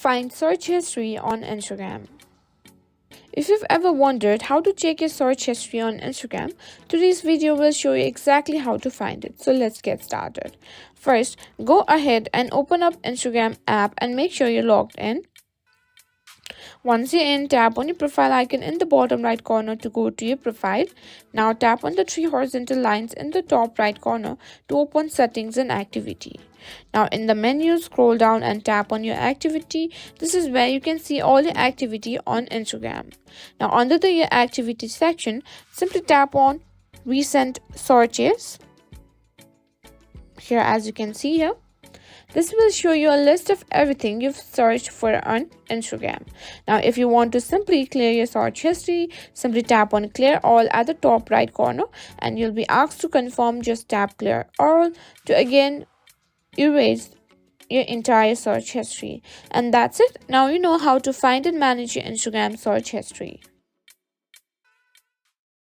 Find search history on Instagram. If you've ever wondered how to check your search history on Instagram, today's video will show you exactly how to find it. So let's get started. First, go ahead and open up Instagram app and make sure you're logged in. Once you're in, tap on your profile icon in the bottom right corner to go to your profile. Now tap on the three horizontal lines in the top right corner to open settings and activity. Now in the menu, scroll down and tap on your activity. This is where you can see all your activity on Instagram. Now under the your activity section, simply tap on recent searches. Here, as you can see here, this will show you a list of everything you've searched for on Instagram. Now, if you want to simply clear your search history, simply tap on clear all at the top right corner and you'll be asked to confirm. Just tap clear all to again erase your entire search history. And that's it. Now you know how to find and manage your Instagram search history.